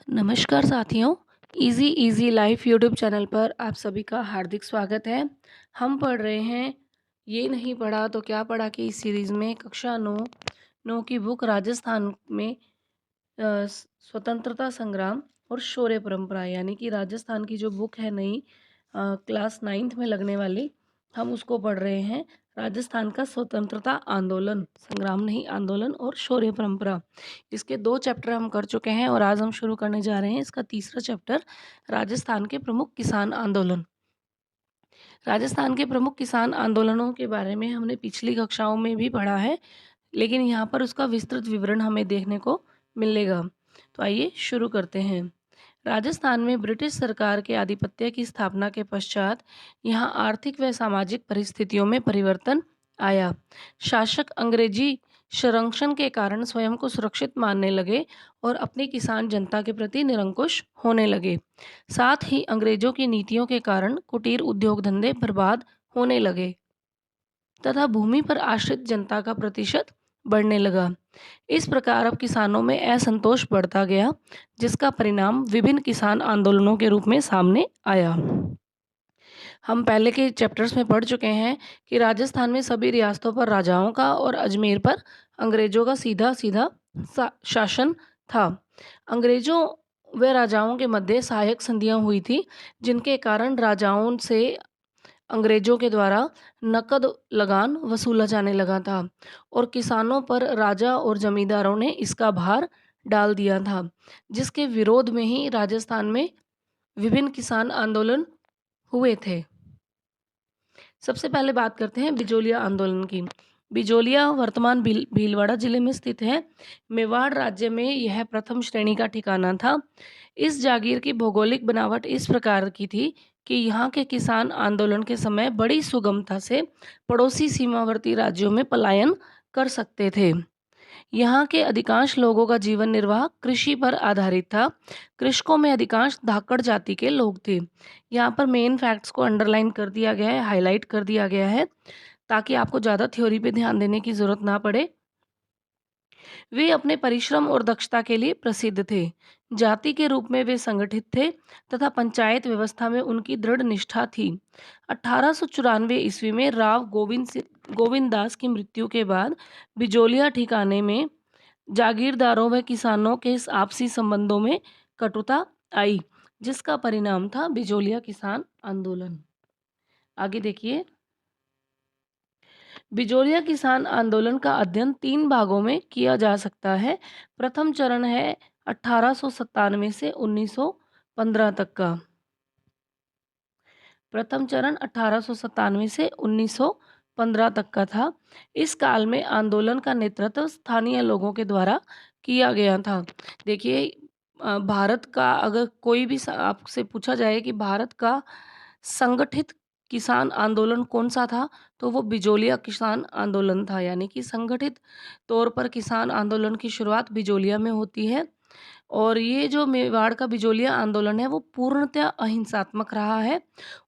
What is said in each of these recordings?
नमस्कार साथियों, easy easy life YouTube channel पर आप सभी का हार्दिक स्वागत है। हम पढ़ रहे हैं ये नहीं पढ़ा तो क्या पढ़ा कि इस सीरीज़ में कक्षा 9 की बुक राजस्थान में स्वतंत्रता संग्राम और शौर्य परंपरा, यानी कि राजस्थान की जो बुक है नई क्लास 9th में लगने वाली, हम उसको पढ़ रहे हैं। राजस्थान का स्वतंत्रता आंदोलन, संग्राम नहीं आंदोलन, और शौर्य परंपरा। इसके 2 चैप्टर हम कर चुके हैं और आज हम शुरू करने जा रहे हैं इसका तीसरा चैप्टर, राजस्थान के प्रमुख किसान आंदोलन। राजस्थान के प्रमुख किसान आंदोलनों के बारे में हमने पिछली कक्षाओं में भी पढ़ा है, लेकिन यहाँ पर उसका विस्तृत विवरण हमें देखने को मिलेगा। तो आइए शुरू करते हैं। राजस्थान में ब्रिटिश सरकार के आधिपत्य की स्थापना के पश्चात यहाँ आर्थिक व सामाजिक परिस्थितियों में परिवर्तन आया। शासक अंग्रेजी संरक्षण के कारण स्वयं को सुरक्षित मानने लगे और अपनी किसान जनता के प्रति निरंकुश होने लगे। साथ ही अंग्रेजों की नीतियों के कारण कुटीर उद्योग धंधे बर्बाद होने लगे तथा भूमि पर आश्रित जनता का प्रतिशत बढ़ने लगा। इस प्रकार अब किसानों में असंतोष बढ़ता गया, जिसका परिणाम विभिन्न किसान आंदोलनों के रूप में सामने आया। हम पहले के चैप्टर्स में पढ़ चुके हैं कि राजस्थान में सभी रियासतों पर राजाओं का और अजमेर पर अंग्रेजों का सीधा सीधा शासन था। अंग्रेजों व राजाओं के मध्य सहायक संधियां हुई थी, जिनके कारण राजाओं से अंग्रेजों के द्वारा नकद लगान वसूला जाने लगा था और किसानों पर राजा और जमींदारों ने इसका भार डाल दिया था, जिसके विरोध में ही राजस्थान में विभिन्न किसान आंदोलन हुए थे। सबसे पहले बात करते हैं बिजोलिया आंदोलन की। बिजोलिया वर्तमान भीलवाड़ा जिले में स्थित है। मेवाड़ राज्य में यह प्रथम श्रेणी का ठिकाना था। इस जागीर की भौगोलिक बनावट इस प्रकार की थी कि यहाँ के किसान आंदोलन के समय बड़ी सुगमता से पड़ोसी सीमावर्ती राज्यों में पलायन कर सकते थे। यहाँ के अधिकांश लोगों का जीवन निर्वाह कृषि पर आधारित था। कृषकों में अधिकांश धाकड़ जाति के लोग थे। यहाँ पर मेन फैक्ट्स को अंडरलाइन कर दिया गया है, हाईलाइट कर दिया गया है, ताकि आपको ज़्यादा थ्योरी पे ध्यान देने की ज़रूरत ना पड़े। वे अपने परिश्रम और दक्षता के लिए प्रसिद्ध थे। जाति के रूप में वे संगठित थे तथा पंचायत व्यवस्था में उनकी दृढ़ निष्ठा थी। 1894 ईस्वी में राव गोविंद दास की मृत्यु के बाद बिजोलिया ठिकाने में जागीरदारों व किसानों के इस आपसी संबंधों में कटुता आई, जिसका परिणाम था बिजोलिया किसान आंदोलन। आगे देखिए, बिजोलिया किसान आंदोलन का अध्ययन 3 भागों में किया जा सकता है। प्रथम चरण है 1897 से 1915 तक का। प्रथम चरण 1897 से 1915 तक का था। इस काल में आंदोलन का नेतृत्व स्थानीय लोगों के द्वारा किया गया था। देखिए, भारत का अगर कोई भी आपसे पूछा जाए कि भारत का संगठित किसान आंदोलन कौन सा था, तो वो बिजोलिया किसान आंदोलन था। यानी कि संगठित तौर पर किसान आंदोलन की शुरुआत बिजोलिया में होती है और ये जो मेवाड़ का बिजोलिया आंदोलन है वो पूर्णतः अहिंसात्मक रहा है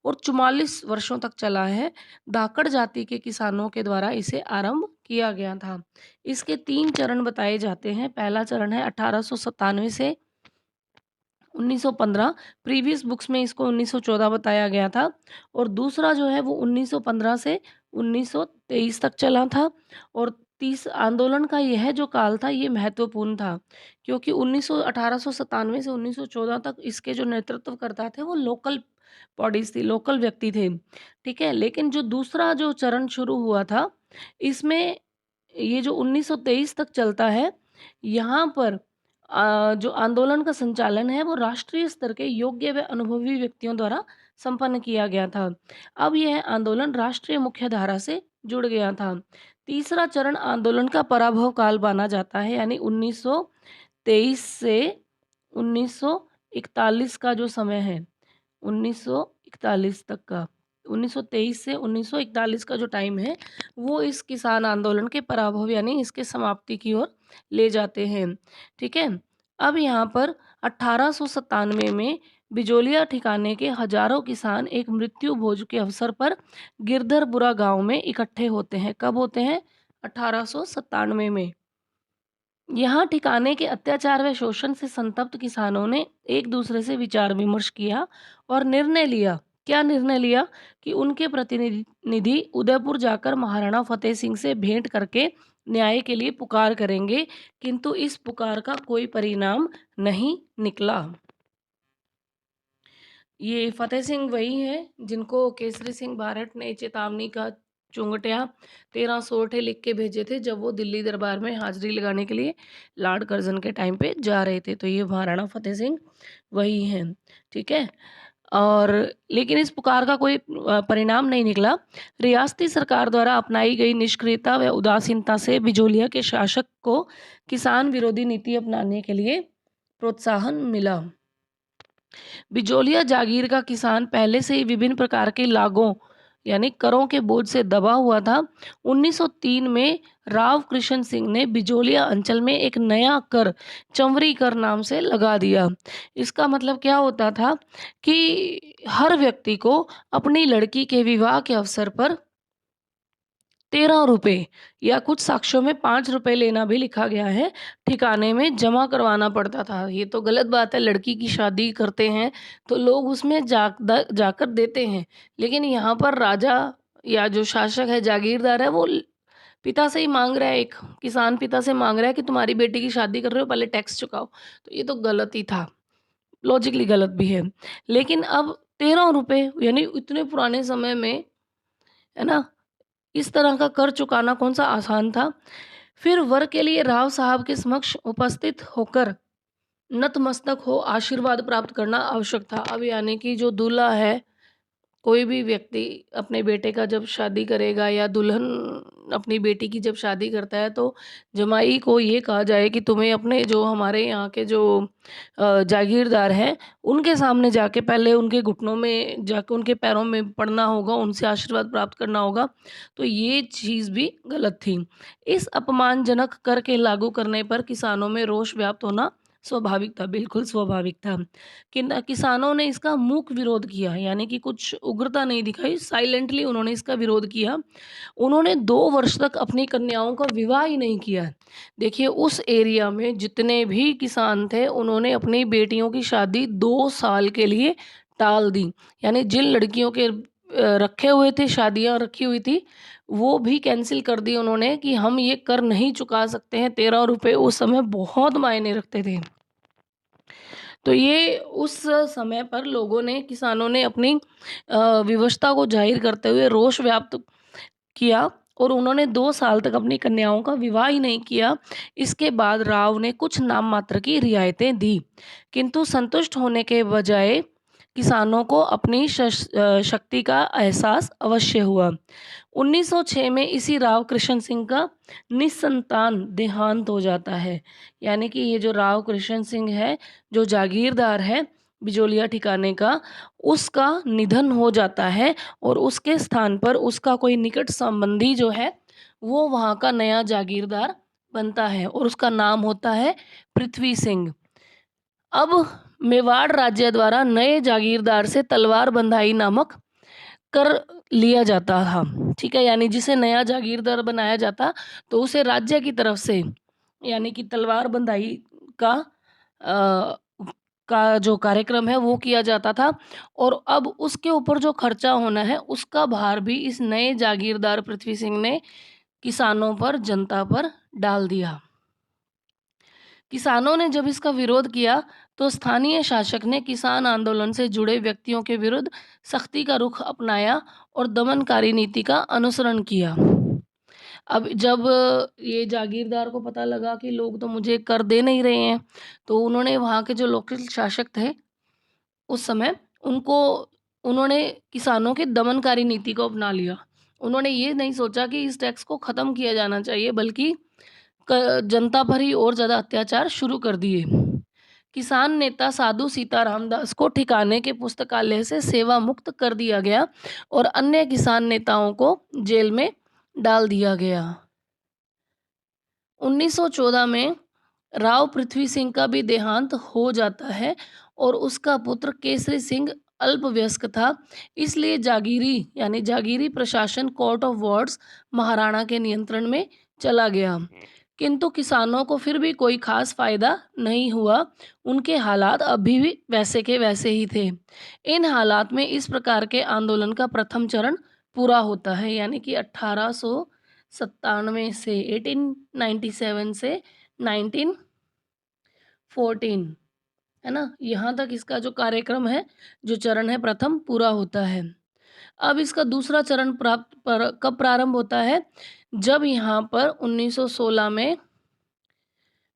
और 44 वर्षों तक चला है। धाकड़ जाति के किसानों के द्वारा इसे आरंभ किया गया था। इसके 3 चरण बताए जाते हैं। पहला चरण है 1897 से 1915। प्रीवियस बुक्स में इसको 1914 बताया गया था और दूसरा जो है वो 1915 से 1923 तक चला था और आंदोलन का यह जो काल था ये महत्वपूर्ण था, क्योंकि 1897 से 1914 तक इसके जो नेतृत्व करता थे वो लोकल बॉडीज थी, लोकल व्यक्ति थे। ठीक है, लेकिन जो दूसरा जो चरण शुरू हुआ था इसमें ये जो 1923 तक चलता है, यहाँ पर जो आंदोलन का संचालन है वो राष्ट्रीय स्तर के योग्य व अनुभवी व्यक्तियों द्वारा संपन्न किया गया था। अब यह आंदोलन राष्ट्रीय मुख्य धारा से जुड़ गया था। तीसरा चरण आंदोलन का पराभव काल माना जाता है, यानी 1923 से 1941 का जो समय है, 1941 तक का, 1923 से 1941 का जो टाइम है वो इस किसान आंदोलन के पराभव यानी इसके समाप्ति की ओर ले जाते हैं। ठीक है, अब यहाँ पर 1897 में बिजोलिया ठिकाने के हजारों किसान एक मृत्यु भोज के अवसर पर गिरधरपुरा गांव में इकट्ठे होते हैं। कब होते हैं? 1897 में। यहाँ ठिकाने के अत्याचार व शोषण से संतप्त किसानों ने एक दूसरे से विचार विमर्श किया और निर्णय लिया। क्या निर्णय लिया? कि उनके प्रतिनिधि उदयपुर जाकर महाराणा फतेह सिंह से भेंट करके न्याय के लिए पुकार करेंगे, किंतु इस पुकार का कोई परिणाम नहीं निकला। ये फतेह सिंह वही है जिनको केसरी सिंह भारत ने चेतावनी का चुंगटिया 13 सोरठे लिख के भेजे थे जब वो दिल्ली दरबार में हाजिरी लगाने के लिए लॉर्ड कर्जन के टाइम पे जा रहे थे। तो ये महाराणा फतेह सिंह वही हैं, ठीक है। और लेकिन इस पुकार का कोई परिणाम नहीं निकला। रियासती सरकार द्वारा अपनाई गई निष्क्रियता व उदासीनता से बिजोलिया के शासक को किसान विरोधी नीति अपनाने के लिए प्रोत्साहन मिला। बिजोलिया जागीर का किसान पहले से ही विभिन्न प्रकार के लागों यानी करों के बोझ से दबा हुआ था। 1903 में राव कृष्ण सिंह ने बिजोलिया अंचल में एक नया कर चंवरी कर नाम से लगा दिया। इसका मतलब क्या होता था कि हर व्यक्ति को अपनी लड़की के विवाह के अवसर पर 13 रुपये या कुछ साक्ष्यों में 5 रुपये लेना भी लिखा गया है, ठिकाने में जमा करवाना पड़ता था। ये तो गलत बात है, लड़की की शादी करते हैं तो लोग उसमें जाकर देते हैं। लेकिन यहाँ पर राजा या जो शासक है, जागीरदार है, वो पिता से ही मांग रहा है, एक किसान पिता से मांग रहा है कि तुम्हारी बेटी की शादी कर रहे हो, पहले टैक्स चुकाओ। तो ये तो गलत ही था, लॉजिकली गलत भी है। लेकिन अब 13 रुपये यानी इतने पुराने समय में, है ना, इस तरह का कर चुकाना कौन सा आसान था। फिर वर के लिए राव साहब के समक्ष उपस्थित होकर नतमस्तक हो आशीर्वाद प्राप्त करना आवश्यक था। अब यानी कि जो दूल्हा है, कोई भी व्यक्ति अपने बेटे का जब शादी करेगा या दुल्हन अपनी बेटी की जब शादी करता है तो जमाई को ये कहा जाए कि तुम्हें अपने जो हमारे यहाँ के जो जागीरदार हैं उनके सामने जाके पहले उनके घुटनों में जाके उनके पैरों में पड़ना होगा, उनसे आशीर्वाद प्राप्त करना होगा। तो ये चीज़ भी गलत थी। इस अपमानजनक कर के लागू करने पर किसानों में रोष व्याप्त होना स्वाभाविक था, बिल्कुल स्वाभाविक था। किसानों ने इसका मूक विरोध किया, यानी कि कुछ उग्रता नहीं दिखाई, साइलेंटली उन्होंने इसका विरोध किया। उन्होंने 2 वर्ष तक अपनी कन्याओं का विवाह ही नहीं किया। देखिए उस एरिया में जितने भी किसान थे उन्होंने अपनी बेटियों की शादी 2 साल के लिए टाल दी। यानी जिन लड़कियों के रखे हुए थे, शादियाँ रखी हुई थी, वो भी कैंसिल कर दी उन्होंने कि हम ये कर नहीं चुका सकते हैं। 13 रुपए उस समय बहुत मायने रखते थे। तो ये उस समय पर लोगों ने, किसानों ने अपनी विवशता को ज़ाहिर करते हुए रोष व्याप्त किया और उन्होंने 2 साल तक अपनी कन्याओं का विवाह ही नहीं किया। इसके बाद राव ने कुछ नाम मात्र की रियायतें दी, किंतु संतुष्ट होने के बजाय किसानों को अपनी शक्ति का एहसास अवश्य हुआ। 1906 में इसी राव कृष्ण सिंह का निस्संतान देहांत हो जाता है। यानी कि ये जो राव कृष्ण सिंह है, जो जागीरदार है बिजोलिया ठिकाने का, उसका निधन हो जाता है और उसके स्थान पर उसका कोई निकट संबंधी जो है वो वहाँ का नया जागीरदार बनता है और उसका नाम होता है पृथ्वी सिंह। अब मेवाड़ राज्य द्वारा नए जागीरदार से तलवार बंधाई नामक कर लिया जाता था, ठीक है। यानी जिसे नया जागीरदार बनाया जाता तो उसे राज्य की तरफ से यानी कि तलवार बंधाई का अ, का जो कार्यक्रम है वो किया जाता था और अब उसके ऊपर जो खर्चा होना है उसका भार भी इस नए जागीरदार पृथ्वी सिंह ने किसानों पर, जनता पर डाल दिया। किसानों ने जब इसका विरोध किया तो स्थानीय शासक ने किसान आंदोलन से जुड़े व्यक्तियों के विरुद्ध सख्ती का रुख अपनाया और दमनकारी नीति का अनुसरण किया। अब जब ये जागीरदार को पता लगा कि लोग तो मुझे कर दे नहीं रहे हैं, तो उन्होंने वहाँ के जो लोकल शासक थे उस समय, उनको उन्होंने किसानों के दमनकारी नीति को अपना लिया। उन्होंने ये नहीं सोचा कि इस टैक्स को ख़त्म किया जाना चाहिए, बल्कि जनता पर ही और ज़्यादा अत्याचार शुरू कर दिए। किसान नेता साधु सीताराम दास को ठिकाने के पुस्तकालय से सेवा मुक्त कर दिया गया और अन्य किसान नेताओं को जेल में डाल दिया गया। 1914 में राव पृथ्वी सिंह का भी देहांत हो जाता है और उसका पुत्र केसरी सिंह अल्पवयस्क था, इसलिए जागीरी यानी जागीरी प्रशासन कोर्ट ऑफ वार्ड्स महाराणा के नियंत्रण में चला गया। किंतु किसानों को फिर भी कोई खास फायदा नहीं हुआ। उनके हालात अभी भी वैसे के वैसे ही थे। इन हालात में इस प्रकार के आंदोलन का प्रथम चरण पूरा होता है, यानी कि 1897 से 1897 से 1914, है ना? यहाँ तक इसका जो कार्यक्रम है, जो चरण है प्रथम, पूरा होता है। अब इसका दूसरा चरण कब प्रारंभ होता है? जब यहाँ पर 1916 में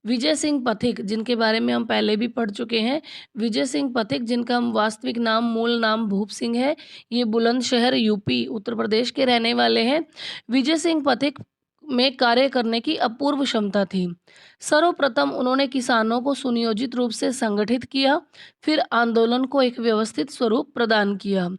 विजय सिंह पथिक, जिनके बारे में हम पहले भी पढ़ चुके हैं, विजय सिंह पथिक, जिनका वास्तविक नाम, मूल नाम भूप सिंह है, ये बुलंदशहर यूपी उत्तर प्रदेश के रहने वाले हैं। विजय सिंह पथिक में कार्य करने की अपूर्व क्षमता थी। सर्वप्रथम उन्होंने किसानों को सुनियोजित रूप से संगठित किया, फिर आंदोलन को एक व्यवस्थित स्वरूप प्रदान किया।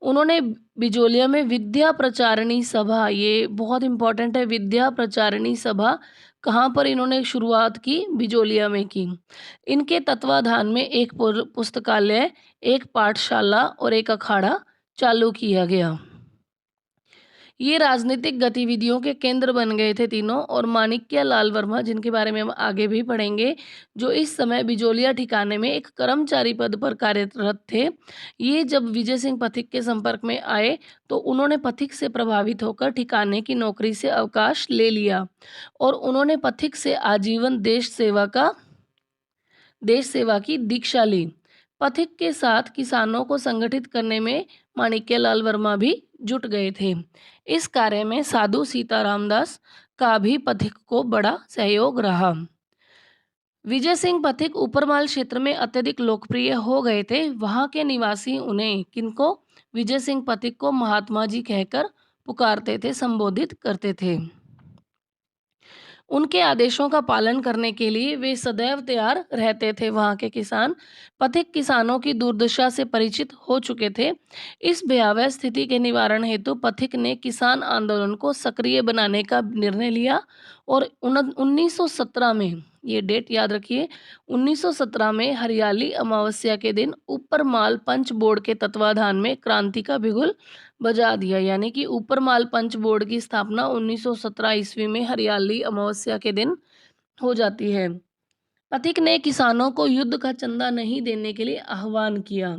उन्होंने बिजोलिया में विद्या प्रचारिणी सभा, ये बहुत इंपॉर्टेंट है, विद्या प्रचारिणी सभा कहाँ पर इन्होंने शुरुआत की? बिजोलिया में की। इनके तत्वाधान में एक पुस्तकालय, एक पाठशाला और एक अखाड़ा चालू किया गया। ये राजनीतिक गतिविधियों के केंद्र बन गए थे तीनों। और माणिक्य लाल वर्मा, जिनके बारे में हम आगे भी पढ़ेंगे, जो इस समय बिजोलिया ठिकाने में एक कर्मचारी पद पर कार्यरत थे, ये जब विजय सिंह पथिक के संपर्क में आए तो उन्होंने पथिक से प्रभावित होकर ठिकाने की नौकरी से अवकाश ले लिया और उन्होंने पथिक से आजीवन देश सेवा की दीक्षा ली। पथिक के साथ किसानों को संगठित करने में माणिक्यलाल वर्मा भी जुट गए थे। इस कार्य में साधु सीताराम दास का भी पथिक को बड़ा सहयोग रहा। विजय सिंह पथिक ऊपरमाल क्षेत्र में अत्यधिक लोकप्रिय हो गए थे। वहां के निवासी उन्हें, किनको? विजय सिंह पथिक को महात्मा जी कहकर पुकारते थे, संबोधित करते थे। उनके आदेशों का पालन करने के लिए वे सदैव तैयार रहते थे। वहाँ के किसान पथिक किसानों की दुर्दशा से परिचित हो चुके थे। इस भयावह स्थिति के निवारण हेतु पथिक ने किसान आंदोलन को सक्रिय बनाने का निर्णय लिया और 1917 में, ये डेट याद रखिए, 1917 में हरियाली अमावस्या के दिन ऊपरमाल पंच बोर्ड के तत्वाधान में क्रांति का बिगुल बजा दिया। यानी कि ऊपरमाल पंच बोर्ड की स्थापना 1917 ईस्वी में हरियाली अमावस्या के दिन हो जाती है। पथिक ने किसानों को युद्ध का चंदा नहीं देने के लिए आह्वान किया।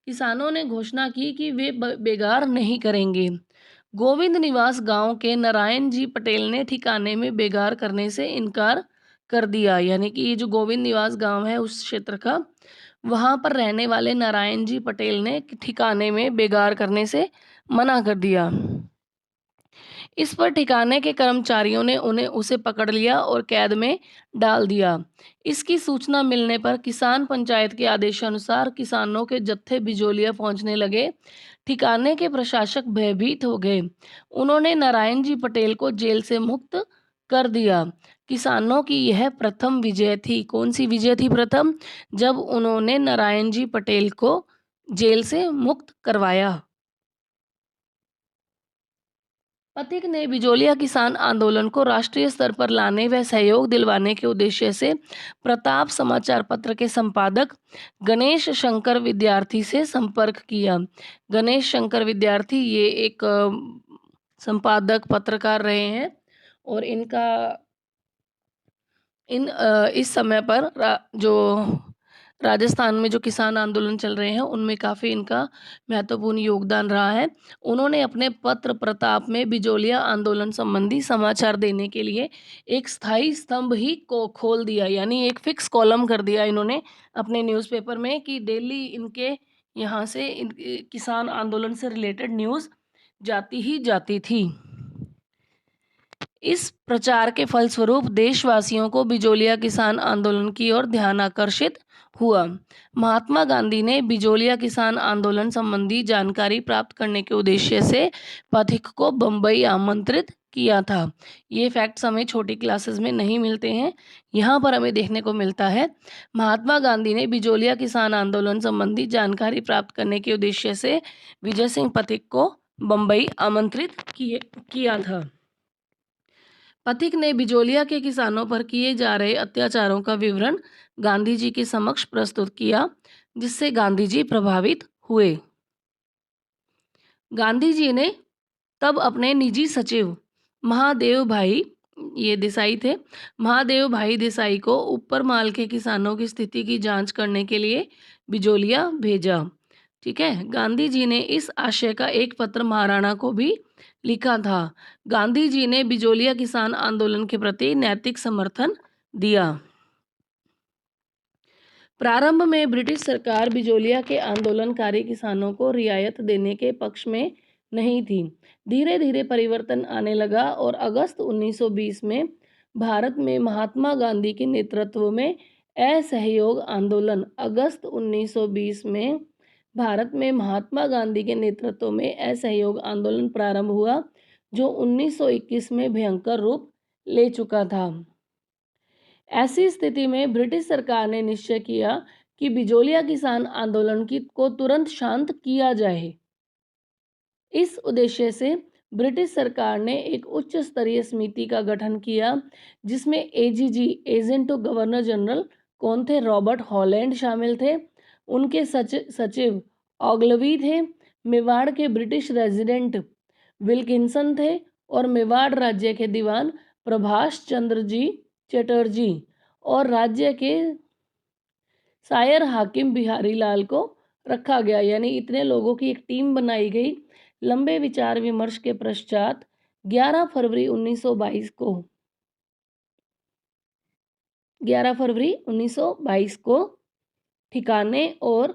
किसानों ने घोषणा की कि वे बेगार नहीं करेंगे। गोविंद निवास गांव के नारायण जी पटेल ने ठिकाने में बेगार करने से इनकार कर दिया। यानी कि ये जो गोविंद निवास गांव है उस क्षेत्र का, वहां पर रहने वाले नारायण जी पटेल ने ठिकाने में बेगार करने से मना कर दिया। इस पर ठिकाने के कर्मचारियों ने उसे पकड़ लिया और कैद में डाल दिया। इसकी सूचना मिलने पर किसान पंचायत के आदेशानुसार किसानों के जत्थे बिजोलिया पहुंचने लगे। ठिकाने के प्रशासक भयभीत हो गए। उन्होंने नारायण जी पटेल को जेल से मुक्त कर दिया। किसानों की यह प्रथम विजय थी। कौन सी विजय थी प्रथम? जब उन्होंने नारायण जी पटेल को जेल से मुक्त करवाया। पथिक ने बिजोलिया किसान आंदोलन को राष्ट्रीय स्तर पर लाने व सहयोग दिलवाने के उद्देश्य से प्रताप समाचार पत्र के संपादक गणेश शंकर विद्यार्थी से संपर्क किया। गणेश शंकर विद्यार्थी ये एक संपादक पत्रकार रहे हैं और इस समय पर जो राजस्थान में जो किसान आंदोलन चल रहे हैं उनमें काफ़ी इनका महत्वपूर्ण योगदान रहा है। उन्होंने अपने पत्र प्रताप में बिजोलिया आंदोलन संबंधी समाचार देने के लिए एक स्थायी स्तंभ ही को खोल दिया। यानी एक फिक्स कॉलम कर दिया इन्होंने अपने न्यूज़पेपर में कि डेली इनके यहाँ से किसान आंदोलन से रिलेटेड न्यूज़ जाती ही जाती थी। इस प्रचार के फलस्वरूप देशवासियों को बिजोलिया किसान आंदोलन की ओर ध्यान आकर्षित हुआ। महात्मा गांधी ने बिजोलिया किसान आंदोलन संबंधी जानकारी प्राप्त करने के उद्देश्य से पथिक को बम्बई आमंत्रित किया था। ये फैक्ट्स हमें छोटी क्लासेस में नहीं मिलते हैं, यहाँ पर हमें देखने को मिलता है। महात्मा गांधी ने बिजोलिया किसान आंदोलन संबंधी जानकारी प्राप्त करने के उद्देश्य से विजय सिंह पथिक को बम्बई आमंत्रित किया था। पथिक ने बिजोलिया के किसानों पर किए जा रहे अत्याचारों का विवरण गांधी जी के समक्ष प्रस्तुत किया, जिससे गांधी जी प्रभावित हुए। गांधी जी ने तब अपने निजी सचिव महादेव भाई ये देसाई थे। महादेव भाई देसाई को ऊपर माल के किसानों की स्थिति की जांच करने के लिए बिजोलिया भेजा। ठीक है। गांधी जी ने इस आशय का एक पत्र महाराणा को भी लिखा था। गांधी जी ने बिजोलिया किसान आंदोलन के प्रति नैतिक समर्थन दिया। प्रारंभ में ब्रिटिश सरकार बिजोलिया के आंदोलनकारी किसानों को रियायत देने के पक्ष में नहीं थी। धीरे धीरे परिवर्तन आने लगा और अगस्त 1920 में भारत में महात्मा गांधी के नेतृत्व में असहयोग आंदोलन अगस्त 1920 में भारत में महात्मा गांधी के नेतृत्व में असहयोग आंदोलन प्रारंभ हुआ, जो 1921 में भयंकर रूप ले चुका था। ऐसी स्थिति में ब्रिटिश सरकार ने निश्चय किया कि बिजोलिया किसान आंदोलन को तुरंत शांत किया जाए। इस उद्देश्य से ब्रिटिश सरकार ने एक उच्च स्तरीय समिति का गठन किया, जिसमें AGG agent to governor general कौन थे? रॉबर्ट हॉलैंड शामिल थे। उनके सचिव ऑग्लवी थे। मेवाड़ के ब्रिटिश रेजिडेंट विल्किंसन थे और मेवाड़ राज्य के दीवान प्रभाष चंद्र जी चटर्जी और राज्य के शायर हाकिम बिहारी लाल को रखा गया। यानी इतने लोगों की एक टीम बनाई गई। लंबे विचार विमर्श के पश्चात 11 फरवरी 1922 को ठिकाने और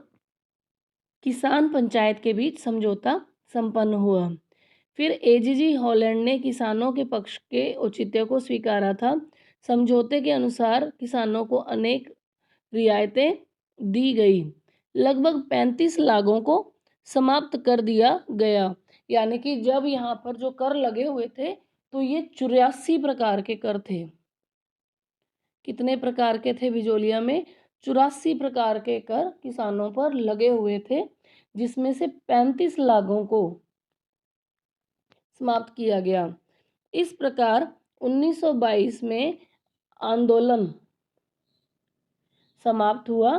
किसान पंचायत के बीच समझौता संपन्न हुआ। फिर एजीजी हॉलैंड ने किसानों के पक्ष के औचित्य को स्वीकारा था। समझौते के अनुसार किसानों को अनेक रियायतें दी गई। लगभग 35 लागों को समाप्त कर दिया गया। यानी कि जब यहाँ पर जो कर लगे हुए थे, तो ये 84 प्रकार के कर थे। कितने प्रकार के थे बिजोलिया में? 84 प्रकार के कर किसानों पर लगे हुए थे, जिसमें से 35 लागों को समाप्त किया गया। इस प्रकार 1922 में आंदोलन समाप्त हुआ।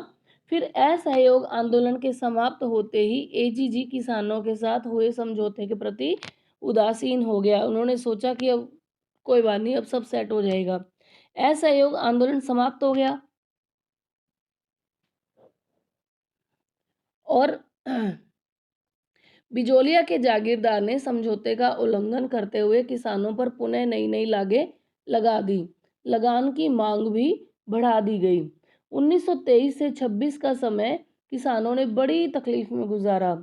फिर असहयोग आंदोलन के समाप्त होते ही एजीजी किसानों के साथ हुए समझौते के प्रति उदासीन हो गया। उन्होंने सोचा कि अब कोई बात नहीं, अब सब सेट हो जाएगा। असहयोग आंदोलन समाप्त हो गया और बिजोलिया के जागीरदार ने समझौते का उल्लंघन करते हुए किसानों पर पुनः नई नई लागें लगा दी। लगान की मांग भी बढ़ा दी गई। 1923 से 26 का समय किसानों ने बड़ी तकलीफ में गुजारा।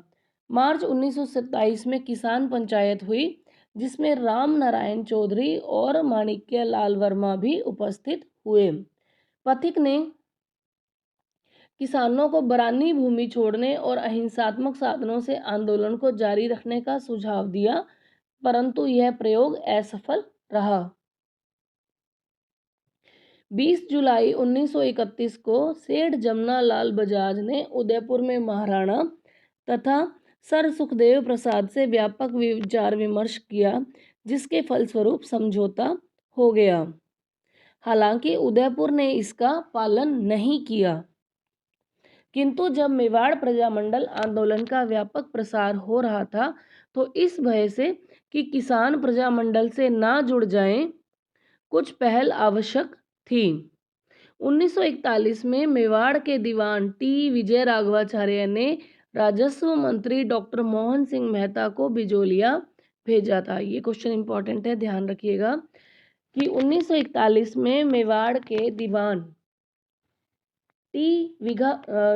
मार्च 1927 में किसान पंचायत हुई, जिसमें राम नारायण चौधरी और माणिक्य लाल वर्मा भी उपस्थित हुए। पथिक ने किसानों को बरानी भूमि छोड़ने और अहिंसात्मक साधनों से आंदोलन को जारी रखने का सुझाव दिया, परंतु यह प्रयोग असफल रहा। 20 जुलाई 1931 को सेठ जमना लाल बजाज ने उदयपुर में महाराणा तथा सर सुखदेव प्रसाद से व्यापक विचार विमर्श किया, जिसके फलस्वरूप समझौता हो गया। हालांकि उदयपुर ने इसका पालन नहीं किया, किंतु जब मेवाड़ प्रजामंडल आंदोलन का व्यापक प्रसार हो रहा था, तो इस भय से कि किसान प्रजामंडल से ना जुड़ जाएं, कुछ पहल आवश्यक थी। 1941 में मेवाड़ के दीवान टी विजय राघवाचार्य ने राजस्व मंत्री डॉक्टर मोहन सिंह मेहता को बिजोलिया भेजा था। ये क्वेश्चन इंपॉर्टेंट है, ध्यान रखिएगा कि 1941 में मेवाड़ के दीवान टी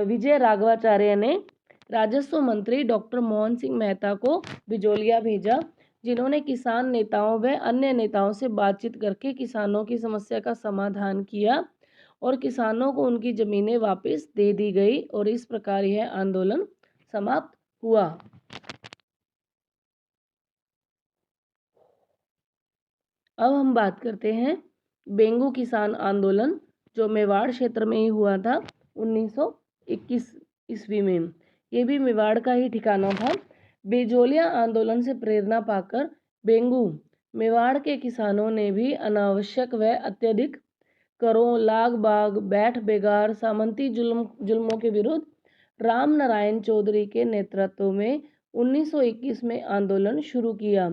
विजय राघवाचार्य ने राजस्व मंत्री डॉक्टर मोहन सिंह मेहता को बिजोलिया भेजा, जिन्होंने किसान नेताओं व अन्य नेताओं से बातचीत करके किसानों की समस्या का समाधान किया और किसानों को उनकी जमीनें वापस दे दी गई और इस प्रकार यह आंदोलन समाप्त हुआ। अब हम बात करते हैं बेंगू किसान आंदोलन, जो मेवाड़ क्षेत्र में ही हुआ था 1921 ईस्वी में। ये भी मेवाड़ का ही ठिकाना था। बिजोलिया आंदोलन से प्रेरणा पाकर बेंगू मेवाड़ के किसानों ने भी अनावश्यक व अत्यधिक करों, लाग बाग, बैठ बेगार, सामंती जुल्मों के विरुद्ध राम नारायण चौधरी के नेतृत्व में 1921 में आंदोलन शुरू किया।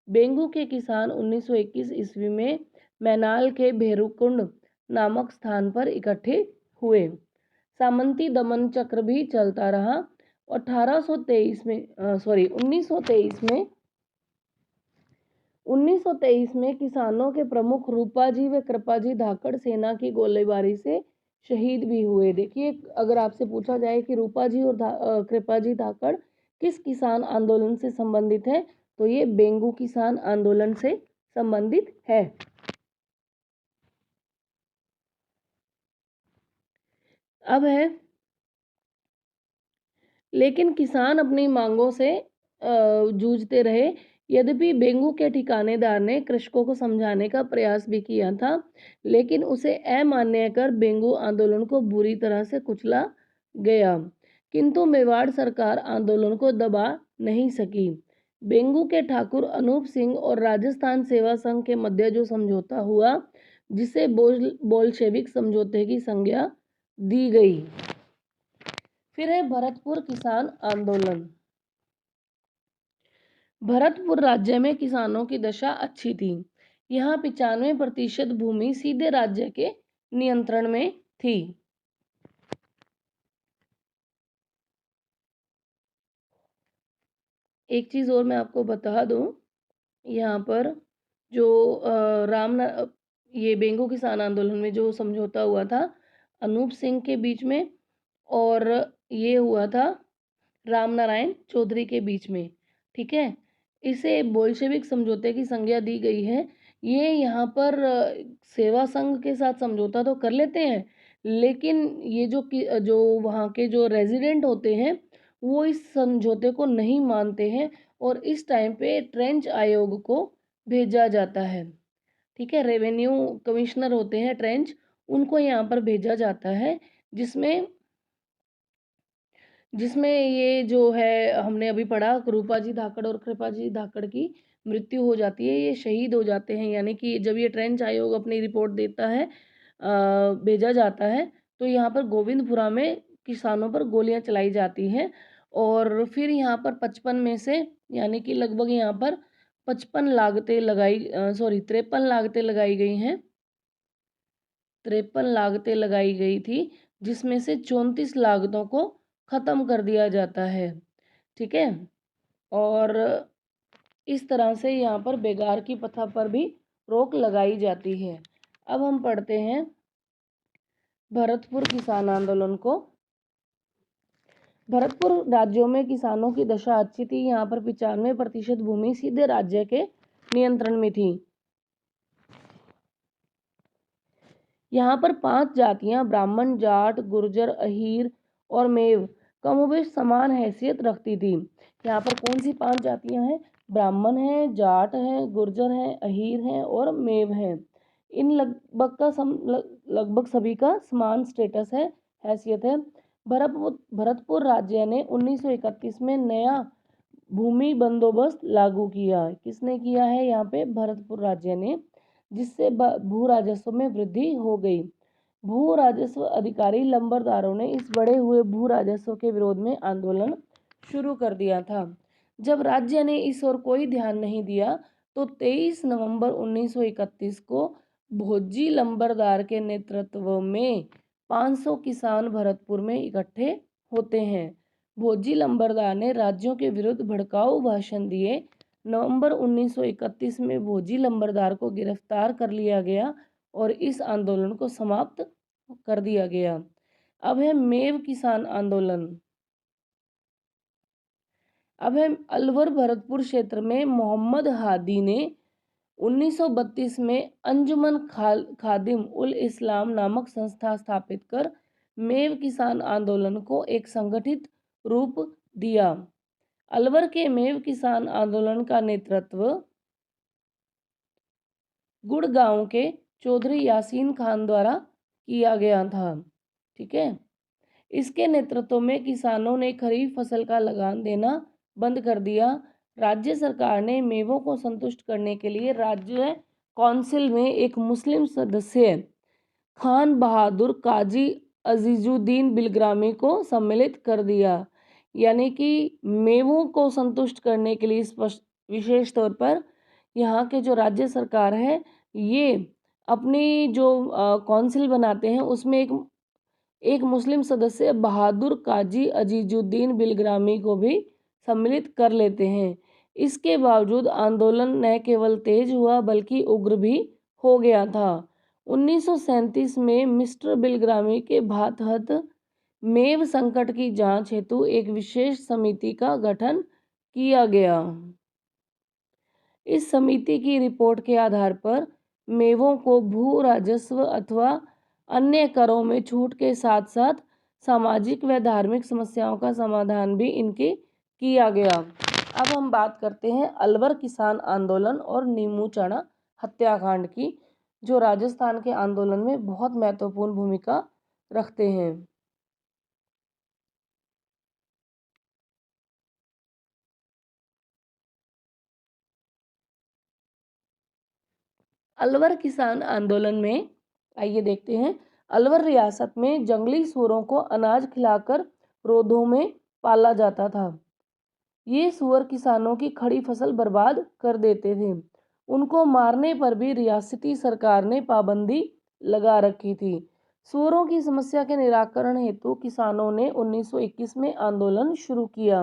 बेंगू के किसान 1921 ईस्वी में मैनाल के भेरुकुंड नामक स्थान पर इकट्ठे हुए। सामंती दमन चक्र भी चलता रहा। 1823 में 1923 में किसानों के प्रमुख रूपाजी व कृपाजी धाकड़ सेना की गोलीबारी से शहीद भी हुए। देखिए, अगर आपसे पूछा जाए कि रूपाजी और कृपाजी धाकड़ किस किसान आंदोलन से संबंधित है, तो ये बेंगू किसान आंदोलन से संबंधित है। अब है, लेकिन किसान अपनी मांगों से जूझते रहे। यद्यपि बेंगू के ठिकानेदार ने कृषकों को समझाने का प्रयास भी किया था, लेकिन उसे अमान्य कर बेंगू आंदोलन को बुरी तरह से कुचला गया। किंतु मेवाड़ सरकार आंदोलन को दबा नहीं सकी। बेंगू के ठाकुर अनूप सिंह और राजस्थान सेवा संघ के मध्य जो समझौता हुआ, जिसे बोल्शेविक समझौते की संज्ञा दी गई। फिर है भरतपुर किसान आंदोलन। भरतपुर राज्य में किसानों की दशा अच्छी थी। यहाँ 95% भूमि सीधे राज्य के नियंत्रण में थी। एक चीज और मैं आपको बता दूं, यहाँ पर जो ये बेंगू किसान आंदोलन में जो समझौता हुआ था अनूप सिंह के बीच में, और ये हुआ था राम नारायण चौधरी के बीच में, ठीक है। इसे बोल्शेविक समझौते की संज्ञा दी गई है। ये यहाँ पर सेवा संघ के साथ समझौता तो कर लेते हैं, लेकिन ये जो वहाँ के जो रेजिडेंट होते हैं वो इस समझौते को नहीं मानते हैं, और इस टाइम पे ट्रेंच आयोग को भेजा जाता है, ठीक है। रेवेन्यू कमिश्नर होते हैं ट्रेंच, उनको यहाँ पर भेजा जाता है, जिसमें जिसमें ये जो है हमने अभी पढ़ा, रूपाजी धाकड़ और कृपाजी धाकड़ की मृत्यु हो जाती है, ये शहीद हो जाते हैं। यानी कि जब ये ट्रेंच आयोग अपनी रिपोर्ट देता है, भेजा जाता है, तो यहाँ पर गोविंदपुरा में किसानों पर गोलियां चलाई जाती हैं, और फिर यहाँ पर 55 में से यानी कि लगभग यहाँ पर 53 लागतें लगाई 53 लागतें लगाई गई हैं। 53 लागतें लगाई गई थी, जिसमें से 34 लागतों को खत्म कर दिया जाता है, ठीक है। और इस तरह से यहाँ पर बेगार की प्रथा पर भी रोक लगाई जाती है। अब हम पढ़ते हैं भरतपुर किसान आंदोलन को। भरतपुर राज्यों में किसानों की दशा अच्छी थी। यहाँ पर 95% भूमि सीधे राज्य के नियंत्रण में थी। यहाँ पर 5 जातियां ब्राह्मण, जाट, गुर्जर, अहीर और मेव कमोबेश समान हैसियत रखती थी। यहाँ पर कौन सी 5 जातियां हैं? ब्राह्मण हैं, जाट हैं, गुर्जर हैं, अहीर हैं और मेव हैं। इन लगभग सभी का समान स्टेटस है, हैसियत है। भरतपुर राज्य ने 1931 में नया भूमि बंदोबस्त लागू किया। किसने किया है? यहाँ पे भरतपुर राज्य ने, जिससे भू राजस्व में वृद्धि हो गई। भू राजस्व अधिकारी लंबरदारों ने इस बढ़े हुए भू राजस्व के विरोध में आंदोलन शुरू कर दिया था। जब राज्य ने इस ओर कोई ध्यान नहीं दिया, तो 23 नवंबर 1931 को भोजी लंबरदार के नेतृत्व में 500 किसान भरतपुर में इकट्ठे होते हैं। भोजी लंबरदार ने राज्यों के विरुद्ध भड़काऊ भाषण दिए। नवंबर 1931 में भोजी लंबरदार को गिरफ्तार कर लिया गया और इस आंदोलन को समाप्त कर दिया गया। अब है मेव किसान आंदोलन। अब है अलवर भरतपुर क्षेत्र में मोहम्मद हादी ने 1932 में अंजुमन खादिम उल इस्लाम नामक संस्था स्थापित कर मेव किसान आंदोलन को एक संगठित रूप दिया। अलवर के मेव किसान आंदोलन का नेतृत्व गुड़गांव के चौधरी यासीन खान द्वारा किया गया था, ठीक है। इसके नेतृत्व में किसानों ने खरीफ फसल का लगान देना बंद कर दिया। राज्य सरकार ने मेवों को संतुष्ट करने के लिए राज्य काउंसिल में एक मुस्लिम सदस्य खान बहादुर काजी अजीजुद्दीन बिलग्रामी को सम्मिलित कर दिया। यानी कि मेवों को संतुष्ट करने के लिए विशेष तौर पर यहाँ के जो राज्य सरकार है, ये अपनी जो काउंसिल बनाते हैं उसमें एक मुस्लिम सदस्य बहादुर काजी अजीजुद्दीन बिलग्रामी को भी सम्मिलित कर लेते हैं। इसके बावजूद आंदोलन न केवल तेज हुआ बल्कि उग्र भी हो गया था। 1937 में मिस्टर बिलग्रामी के भातहत मेव संकट की जांच हेतु एक विशेष समिति का गठन किया गया। इस समिति की रिपोर्ट के आधार पर मेवों को भू राजस्व अथवा अन्य करों में छूट के साथ साथ सामाजिक व धार्मिक समस्याओं का समाधान भी इनके किया गया। अब हम बात करते हैं अलवर किसान आंदोलन और नीमू चना हत्याकांड की, जो राजस्थान के आंदोलन में बहुत महत्वपूर्ण भूमिका रखते हैं। अलवर किसान आंदोलन में आइए देखते हैं। अलवर रियासत में जंगली सूअरों को अनाज खिलाकर रोधों में पाला जाता था। ये सूअर किसानों की खड़ी फसल बर्बाद कर देते थे। उनको मारने पर भी रियासती सरकार ने पाबंदी लगा रखी थी। सूअरों की समस्या के निराकरण हेतु किसानों ने 1921 में आंदोलन शुरू किया।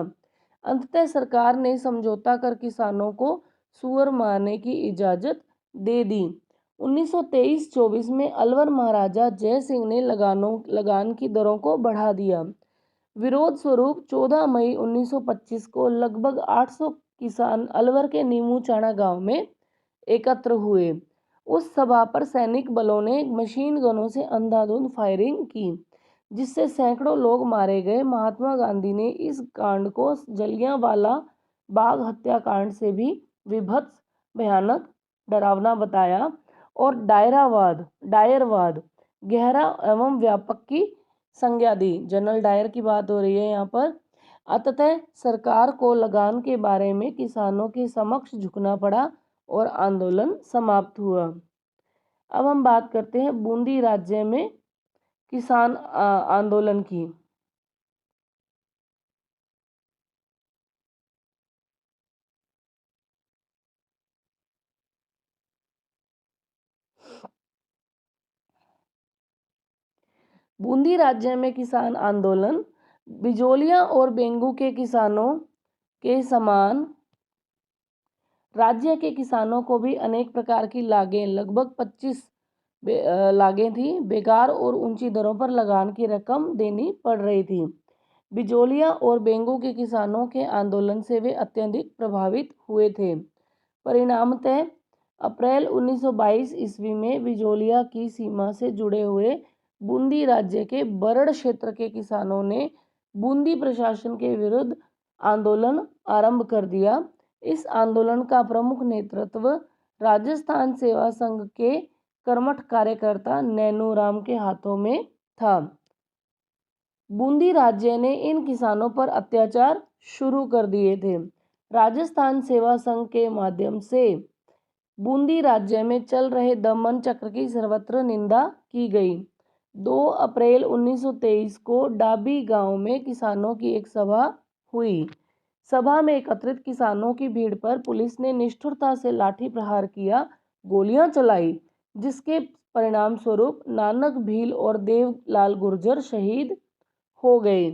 अंततः सरकार ने समझौता कर किसानों को सूअर मारने की इजाजत दे दी। 1923-24 में अलवर महाराजा जय सिंह ने लगान की दरों को बढ़ा दिया। विरोध स्वरूप 14 मई 1925 को लगभग 800 किसान अलवर के नीमू चाणा गांव में एकत्र हुए। उस सभा पर सैनिक बलों ने मशीन गनों से अंधाधुंध फायरिंग की, जिससे सैकड़ों लोग मारे गए। महात्मा गांधी ने इस कांड को जलियांवाला बाग हत्याकांड से भी विभत्स, भयानक, डरावना बताया और डायरवाद गहरा एवं व्यापक की संज्ञा दी। जनरल डायर की बात हो रही है यहाँ पर। अतः सरकार को लगान के बारे में किसानों के समक्ष झुकना पड़ा और आंदोलन समाप्त हुआ। अब हम बात करते हैं बूंदी राज्य में किसान आंदोलन की। बूंदी राज्य में किसान आंदोलन बिजोलिया और बेंगू के किसानों के समान राज्य के किसानों को भी अनेक प्रकार की लागें, लगभग 25 लागें थी, बेकार और ऊंची दरों पर लगान की रकम देनी पड़ रही थी। बिजोलिया और बेंगू के किसानों के आंदोलन से वे अत्यधिक प्रभावित हुए थे। परिणामतः अप्रैल 1922 ईस्वी में बिजोलिया की सीमा से जुड़े हुए बूंदी राज्य के बरड़ क्षेत्र के किसानों ने बूंदी प्रशासन के विरुद्ध आंदोलन आरंभ कर दिया। इस आंदोलन का प्रमुख नेतृत्व राजस्थान सेवा संघ के कर्मठ कार्यकर्ता नैनूराम के हाथों में था। बूंदी राज्य ने इन किसानों पर अत्याचार शुरू कर दिए थे। राजस्थान सेवा संघ के माध्यम से बूंदी राज्य में चल रहे दमन चक्र की सर्वत्र निंदा की गई। 2 अप्रैल 1923 को डाबी गांव में किसानों की एक सभा हुई। सभा में एकत्रित किसानों की भीड़ पर पुलिस ने निष्ठुरता से लाठी प्रहार किया, गोलियां चलाई, जिसके परिणाम स्वरूप नानक भील और देवलाल गुर्जर शहीद हो गए।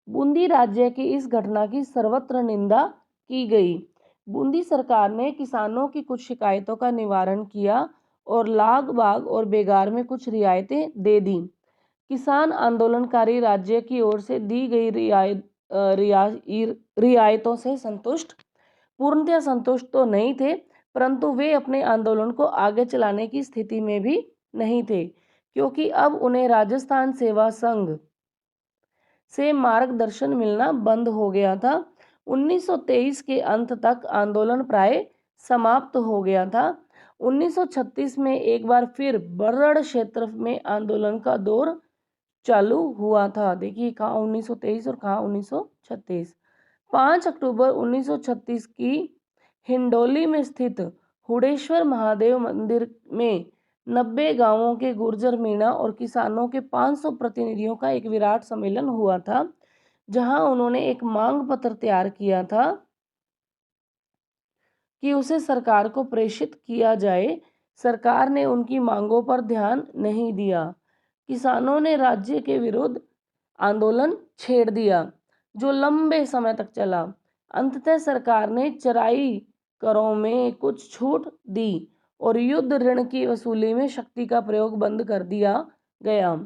बूंदी राज्य की इस घटना की सर्वत्र निंदा की गई। बूंदी सरकार ने किसानों की कुछ शिकायतों का निवारण किया और लाग बाग और बेगार में कुछ रियायतें दे दी। किसान आंदोलनकारी राज्य की ओर से दी गई रियायतों से पूर्णतः संतुष्ट तो नहीं थे, परंतु वे अपने आंदोलन को आगे चलाने की स्थिति में भी नहीं थे, क्योंकि अब उन्हें राजस्थान सेवा संघ से मार्गदर्शन मिलना बंद हो गया था। 1923 के अंत तक आंदोलन प्राय समाप्त हो गया था। 1936 में एक बार फिर बरड़ क्षेत्र में आंदोलन का दौर चालू हुआ था। देखिए कहाँ 1923 और कहाँ 1936। 5 अक्टूबर 1936 की हिंडोली में स्थित हुडेश्वर महादेव मंदिर में 90 गांवों के गुर्जर मीणा और किसानों के 500 प्रतिनिधियों का एक विराट सम्मेलन हुआ था, जहां उन्होंने एक मांग पत्र तैयार किया था कि उसे सरकार को प्रेषित किया जाए। सरकार ने उनकी मांगों पर ध्यान नहीं दिया। किसानों ने राज्य के विरुद्ध आंदोलन छेड़ दिया, जो लंबे समय तक चला। अंततः सरकार ने चराई करों में कुछ छूट दी और युद्ध ऋण की वसूली में शक्ति का प्रयोग बंद कर दिया गया।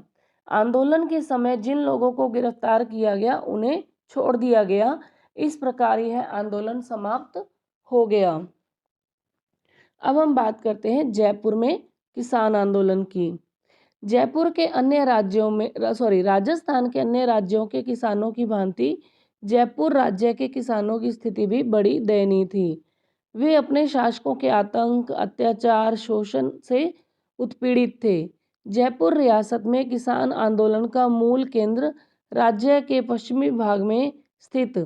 आंदोलन के समय जिन लोगों को गिरफ्तार किया गया उन्हें छोड़ दिया गया। इस प्रकार यह आंदोलन समाप्त हो गया। अब हम बात करते हैं जयपुर में किसान आंदोलन की। जयपुर के अन्य राज्यों में राजस्थान के अन्य राज्यों के किसानों की भांति जयपुर राज्य के किसानों की स्थिति भी बड़ी दयनीय थी। वे अपने शासकों के आतंक, अत्याचार, शोषण से उत्पीड़ित थे। जयपुर रियासत में किसान आंदोलन का मूल केंद्र राज्य के पश्चिमी भाग में स्थित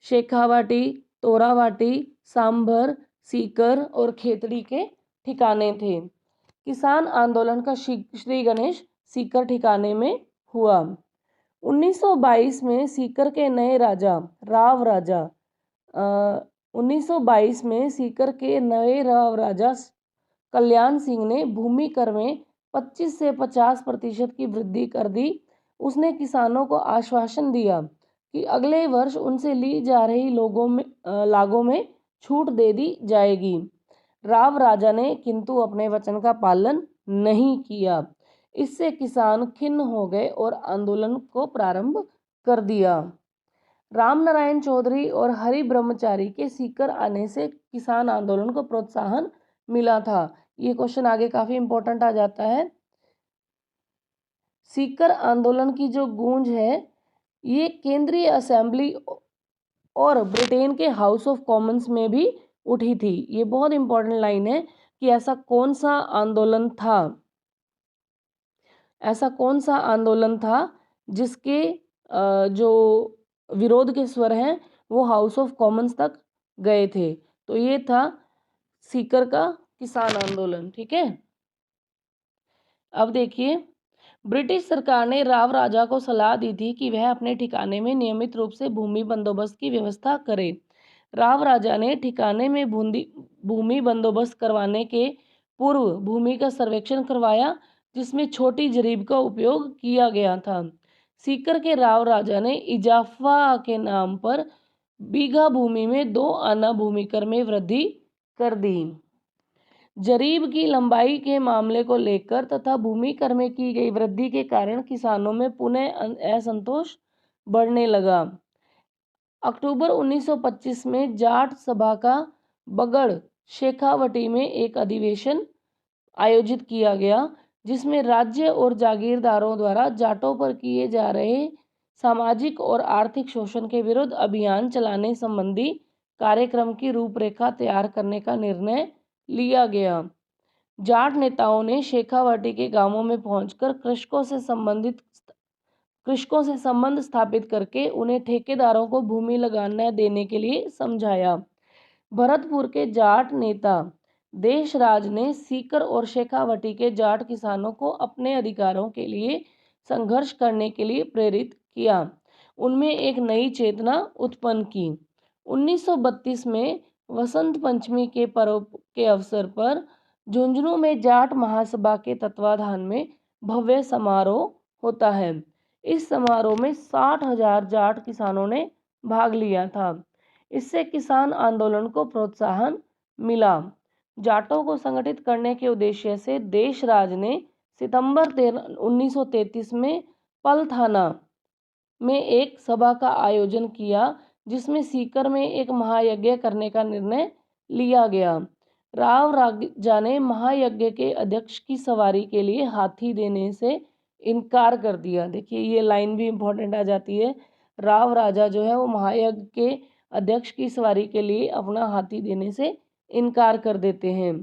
शेखावाटी, तोरावाटी, सांभर, सीकर और खेतड़ी के ठिकाने थे। किसान आंदोलन का श्री गणेश सीकर ठिकाने में हुआ। 1922 में सीकर के नए राजा राव राजा 1922 में सीकर के नए राव राजा कल्याण सिंह ने भूमि कर में 25 से 50% की वृद्धि कर दी। उसने किसानों को आश्वासन दिया कि अगले वर्ष उनसे ली जा रही लागों में छूट दे दी जाएगी। राव राजा ने किंतु अपने वचन का पालन नहीं किया। इससे किसान खिन्न हो गए और आंदोलन को प्रारंभ कर दिया। रामनारायण चौधरी और हरि ब्रह्मचारी के सीकर आने से किसान आंदोलन को प्रोत्साहन मिला था। ये क्वेश्चन आगे काफी इंपॉर्टेंट आ जाता है। सीकर आंदोलन की जो गूंज है ये केंद्रीय असेंबली और ब्रिटेन के हाउस ऑफ कॉमन्स में भी उठी थी। ये बहुत इंपॉर्टेंट लाइन है कि ऐसा कौन सा आंदोलन था जिसके जो विरोध के स्वर हैं वो हाउस ऑफ कॉमन्स तक गए थे। तो ये था सीकर का किसान आंदोलन। ठीक है, अब देखिए, ब्रिटिश सरकार ने राव राजा को सलाह दी थी कि वह अपने ठिकाने में नियमित रूप से भूमि बंदोबस्त की व्यवस्था करे। राव राजा ने ठिकाने में भूमि बंदोबस्त करवाने के पूर्व भूमि का सर्वेक्षण करवाया, जिसमें छोटी जरीब का उपयोग किया गया था। सीकर के राव राजा ने इजाफा के नाम पर बीघा भूमि में 2 आना भूमि कर में वृद्धि कर दी। जरीब की लंबाई के मामले को लेकर तथा भूमि कर में की गई वृद्धि के कारण किसानों में पुनः असंतोष बढ़ने लगा। अक्टूबर 1925 में जाट सभा का बगड़ शेखावटी में एक अधिवेशन आयोजित किया गया, जिसमें राज्य और जागीरदारों द्वारा जाटों पर किए जा रहे सामाजिक और आर्थिक शोषण के विरुद्ध अभियान चलाने संबंधी कार्यक्रम की रूपरेखा तैयार करने का निर्णय लिया गया। जाट नेताओं ने शेखावाटी के गांवों में पहुंचकर कृषकों से संबंध स्थापित करके उन्हें ठेकेदारों को भूमि लगाने देने के लिए समझाया। भरतपुर के जाट नेता देशराज ने सीकर और शेखावटी के जाट किसानों को अपने अधिकारों के लिए संघर्ष करने के लिए प्रेरित किया। उनमें एक नई चेतना उत्पन्न की। 1932 में वसंत पंचमी के पर्व के अवसर पर झुंझुनू में जाट महासभा के तत्वाधान में भव्य समारोह होता है। इस समारोह में 60,000 जाट किसानों ने भाग लिया था। इससे किसान आंदोलन को प्रोत्साहन मिला। जाटों को संगठित करने के उद्देश्य से देशराज ने सितंबर 1933 में पलथाना में एक सभा का आयोजन किया, जिसमें सीकर में एक महायज्ञ करने का निर्णय लिया गया। राव राजा ने महायज्ञ के अध्यक्ष की सवारी के लिए हाथी देने से इनकार कर दिया। देखिए, ये लाइन भी इम्पोर्टेंट आ जाती है। राव राजा जो है वो महायज्ञ के अध्यक्ष की सवारी के लिए अपना हाथी देने से इनकार कर देते हैं।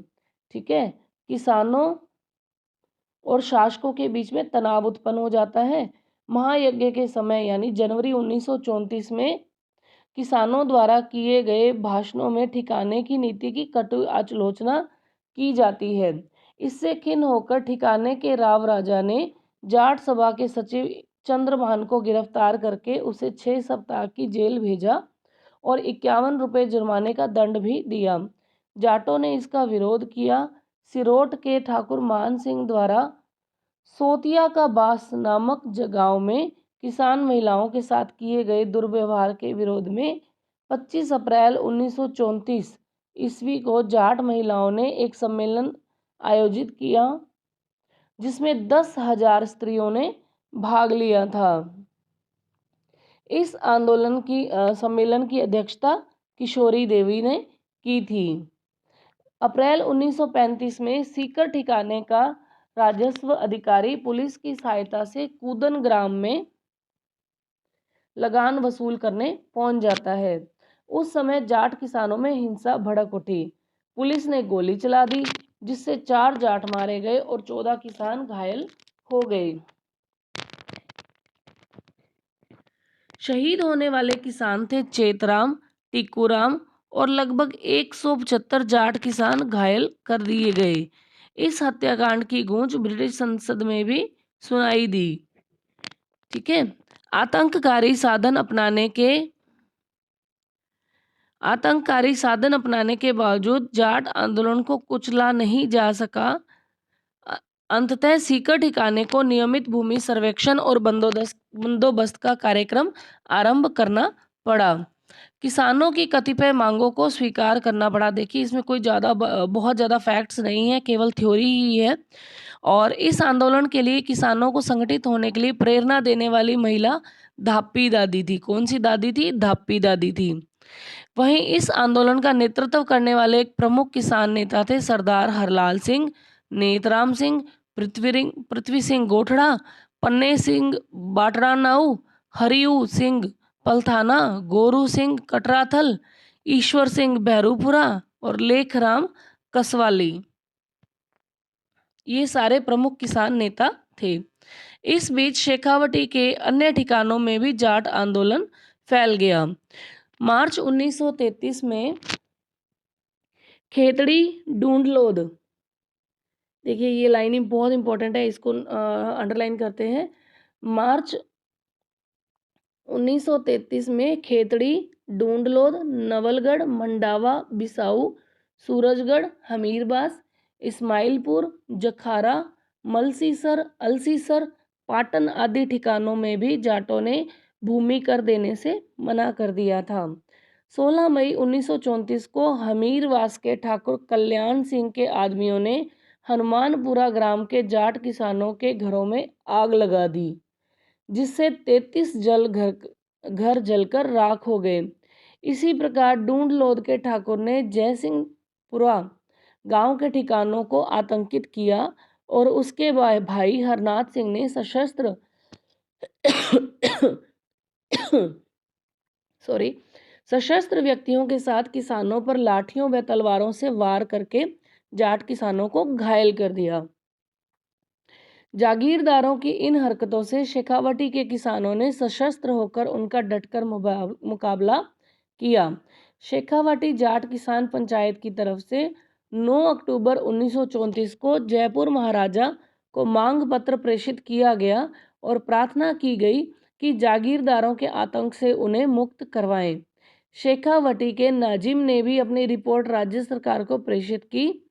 ठीक है, किसानों और शासकों के बीच में तनाव उत्पन्न हो जाता है। महायज्ञ के समय यानी जनवरी 1934 में किसानों द्वारा किए गए भाषणों में ठिकाने की नीति की कटु आलोचना की जाती है। इससे खिन्न होकर ठिकाने के राव राजा ने जाट सभा के सचिव चंद्रभान को गिरफ्तार करके उसे 6 सप्ताह की जेल भेजा और 51 रुपये जुर्माने का दंड भी दिया। जाटों ने इसका विरोध किया। सिरोट के ठाकुर मान सिंह द्वारा सोतिया का बास नामक गांव में किसान महिलाओं के साथ किए गए दुर्व्यवहार के विरोध में 25 अप्रैल 1934 ईस्वी को जाट महिलाओं ने एक सम्मेलन आयोजित किया, जिसमें 10,000 स्त्रियों ने भाग लिया था। इस सम्मेलन की अध्यक्षता किशोरी देवी ने की थी। अप्रैल 1935 में सीकर ठिकाने का राजस्व अधिकारी पुलिस की सहायता से कूदन ग्राम में लगान वसूल करने पहुंच जाता है। उस समय जाट किसानों में हिंसा भड़क उठी। पुलिस ने गोली चला दी, जिससे 4 जाट मारे गए और 14 किसान घायल हो गए। शहीद होने वाले किसान थे चेतराम, टिकूराम और लगभग 175 जाट किसान घायल कर दिए गए। इस हत्याकांड की गूंज ब्रिटिश संसद में भी सुनाई दी। ठीक है। आतंककारी साधन अपनाने के बावजूद जाट आंदोलन को कुचला नहीं जा सका। अंततः सीकर ठिकाने को नियमित भूमि सर्वेक्षण और बंदोबस्त का कार्यक्रम आरंभ करना पड़ा। किसानों की कतिपय मांगों को स्वीकार करना पड़ा। देखिए, इसमें कोई बहुत ज़्यादा फैक्ट्स नहीं है, केवल थ्योरी ही है। और इस आंदोलन के लिए किसानों को संगठित होने के लिए प्रेरणा देने वाली महिला धापी दादी थी। कौन सी दादी थी? धापी दादी थी। वहीं इस आंदोलन का नेतृत्व करने वाले एक प्रमुख किसान नेता थे सरदार हरलाल सिंह, नेतराम सिंह, पृथ्वी सिंह गोठड़ा, पन्ने सिंह बाटरानाऊ, हरिऊ सिंह पलथाना, गोरू सिंह कटराथल, ईश्वर सिंह बहरूपुरा और लेखराम कसवाली। ये सारे प्रमुख किसान नेता थे। इस बीच शेखावटी के अन्य ठिकानों में भी जाट आंदोलन फैल गया। मार्च 1933 में खेतड़ी ढूंढलोद, देखिए ये लाइन बहुत इंपॉर्टेंट है, इसको अंडरलाइन करते हैं। मार्च 1933 में खेतड़ी, ढूंढलोद, नवलगढ़, मंडावा, बिसाऊ, सूरजगढ़, हमीरबास, इस्माइलपुर, जखारा, मलसीसर, अलसीसर, पाटन आदि ठिकानों में भी जाटों ने भूमि कर देने से मना कर दिया था। 16 मई 1934 को हमीरवास के ठाकुर कल्याण सिंह के आदमियों ने हनुमानपुरा ग्राम के जाट किसानों के घरों में आग लगा दी, जिससे 33 घर जलकर राख हो गए। इसी प्रकार ढूंढलोद के ठाकुर ने जयसिंहपुरा गांव के ठिकानों को आतंकित किया और उसके भाई हरनाथ सिंह ने सशस्त्र व्यक्तियों के साथ किसानों पर लाठियों व तलवारों से वार करके जाट किसानों को घायल कर दिया। जागीरदारों की इन हरकतों से शेखावटी के किसानों ने सशस्त्र होकर उनका डटकर मुकाबला किया। शेखावटी जाट किसान पंचायत की तरफ से 9 अक्टूबर 1934 को जयपुर महाराजा को मांग पत्र प्रेषित किया गया और प्रार्थना की गई कि जागीरदारों के आतंक से उन्हें मुक्त करवाएं। शेखावटी के नाजिम ने भी अपनी रिपोर्ट राज्य सरकार को प्रेषित की,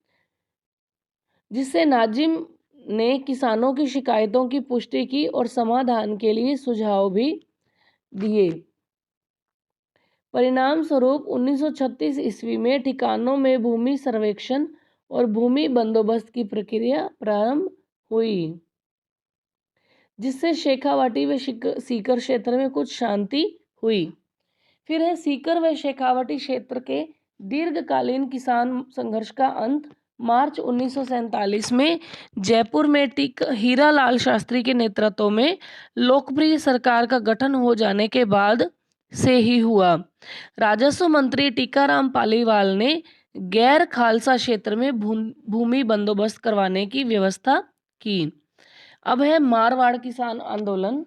जिससे नाजिम ने किसानों की शिकायतों की पुष्टि की और समाधान के लिए सुझाव भी दिए। परिणाम स्वरूप 1936 ईस्वी में ठिकानों में भूमि सर्वेक्षण और भूमि बंदोबस्त की प्रक्रिया प्रारंभ हुई, जिससे शेखावाटी व सीकर क्षेत्र में कुछ शांति हुई। फिर है सीकर व शेखावाटी क्षेत्र के दीर्घकालीन किसान संघर्ष का अंत। मार्च 1947 में जयपुर में हीरालाल शास्त्री के नेतृत्व में लोकप्रिय सरकार का गठन हो जाने के बाद से ही हुआ। राजस्व मंत्री टीकाराम पालीवाल ने गैर खालसा क्षेत्र में भूमि बंदोबस्त करवाने की व्यवस्था की। अब है मारवाड़ किसान आंदोलन।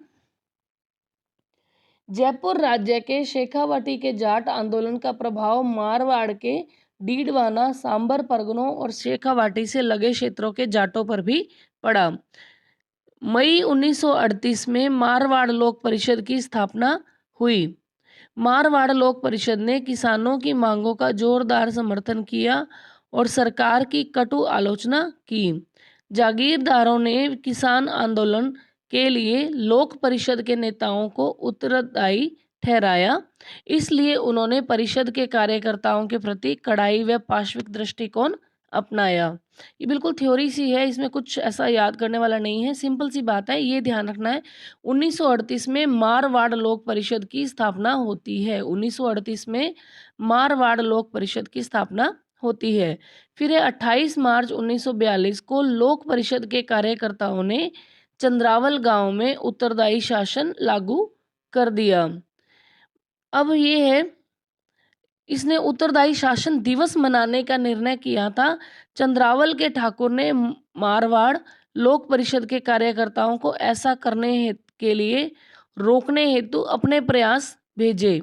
जयपुर राज्य के शेखावाटी के जाट आंदोलन का प्रभाव मारवाड़ के डीडवाना, सांबर परगनों और शेखावाटी से लगे क्षेत्रों के जाटों पर भी पड़ा। मई 1938 में मारवाड़ लोक परिषद की स्थापना हुई। मारवाड़ लोक परिषद ने किसानों की मांगों का जोरदार समर्थन किया और सरकार की कटु आलोचना की। जागीरदारों ने किसान आंदोलन के लिए लोक परिषद के नेताओं को उत्तरदायी ठहराया, इसलिए उन्होंने परिषद के कार्यकर्ताओं के प्रति कड़ाई व पाशविक दृष्टिकोण अपनाया। ये बिल्कुल थ्योरी सी है, इसमें कुछ ऐसा याद करने वाला नहीं है, सिंपल सी बात है, ये ध्यान रखना है। 1938 में मारवाड़ लोक परिषद की स्थापना होती है। 1938 में मारवाड़ लोक परिषद की स्थापना होती है। फिर 28 मार्च 1942 को लोक परिषद के कार्यकर्ताओं ने चंद्रावल गांव में उत्तरदायी शासन लागू कर दिया। अब ये है, इसने उत्तरदायी शासन दिवस मनाने का निर्णय किया था। चंद्रावल के ठाकुर ने मारवाड़ लोक परिषद के कार्यकर्ताओं को ऐसा करने के लिए रोकने हेतु अपने प्रयास भेजे,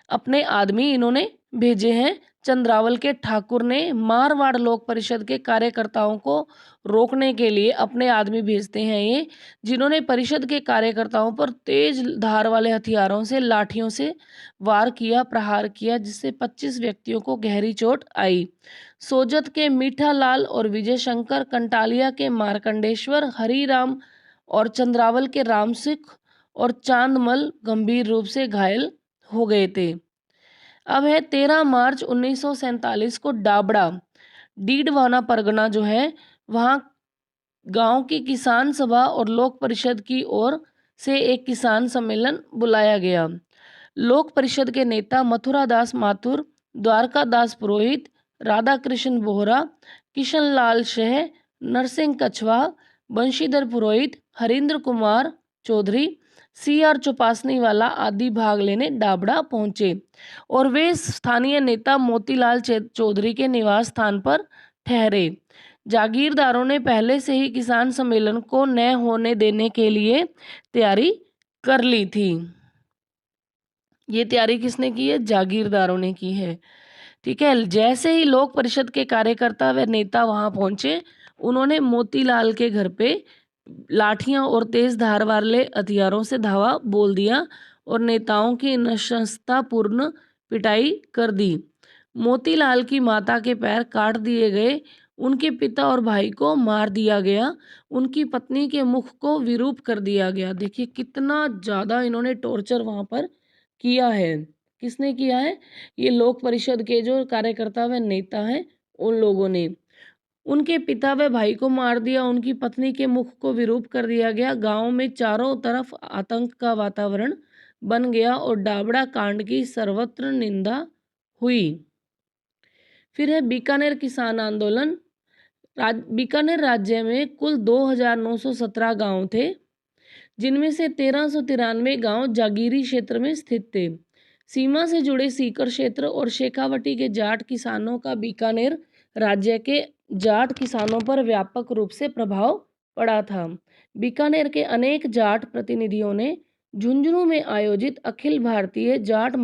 अपने आदमी इन्होंने भेजे हैं। चंद्रावल के ठाकुर ने मारवाड़ लोक परिषद के कार्यकर्ताओं को रोकने के लिए अपने आदमी भेजते हैं ये, जिन्होंने परिषद के कार्यकर्ताओं पर तेज धार वाले हथियारों से, लाठियों से वार किया, प्रहार किया, जिससे 25 व्यक्तियों को गहरी चोट आई। सोजत के मीठालाल और विजय शंकर, कंटालिया के मार्कंडेश्वर, हरिराम और चंद्रावल के रामसिख और चांदमल गंभीर रूप से घायल हो गए थे। अब है 13 मार्च 1947 को डाबड़ा, डीडवाना परगना जो है, वहाँ गांव की किसान सभा और लोक परिषद की ओर से एक किसान सम्मेलन बुलाया गया। लोक परिषद के नेता मथुरा दास माथुर, द्वारका दास पुरोहित, राधा कृष्ण बोहरा, किशन लाल शह, नरसिंह कछवा, बंशीधर पुरोहित, हरिंद्र कुमार चौधरी, CR चौपासनी वाला आदि भाग लेने डाबड़ा पहुंचे और वे स्थानीय नेता मोतीलाल चौधरी के निवास स्थान पर ठहरे। जागीरदारों ने पहले से ही किसान सम्मेलन को न होने देने के लिए तैयारी कर ली थी। ये तैयारी किसने की है? जागीरदारों ने की है। ठीक है, जैसे ही लोक परिषद के कार्यकर्ता व नेता वहां पहुंचे, उन्होंने मोतीलाल के घर पे लाठियां और तेज धार वाले हथियारों से धावा बोल दिया और नेताओं की नृशंसतापूर्ण पिटाई कर दी। मोतीलाल की माता के पैर काट दिए गए, उनके पिता और भाई को मार दिया गया, उनकी पत्नी के मुख को विरूप कर दिया गया। देखिए कितना ज़्यादा इन्होंने टॉर्चर वहाँ पर किया है। किसने किया है? ये लोक परिषद के जो कार्यकर्ता व नेता हैं उन लोगों ने। उनके पिता व भाई को मार दिया, उनकी पत्नी के मुख को विरूप कर दिया गया। गांव में चारों तरफ आतंक का वातावरण बन गया और डाबड़ा कांड की सर्वत्र निंदा हुई। फिर है बीकानेर किसान आंदोलन। बीकानेर राज्य में कुल 2917 गांव थे, जिनमें से 1393 गांव जागीरी क्षेत्र में स्थित थे। सीमा से जुड़े सीकर क्षेत्र और शेखावटी के जाट किसानों का बीकानेर राज्य के जाट किसानों पर व्यापक रूप से प्रभाव पड़ा था। बीकानेर के अनेक जाट प्रतिनिधियों ने झुंझुनू में आयोजित अखिल भारतीय जाट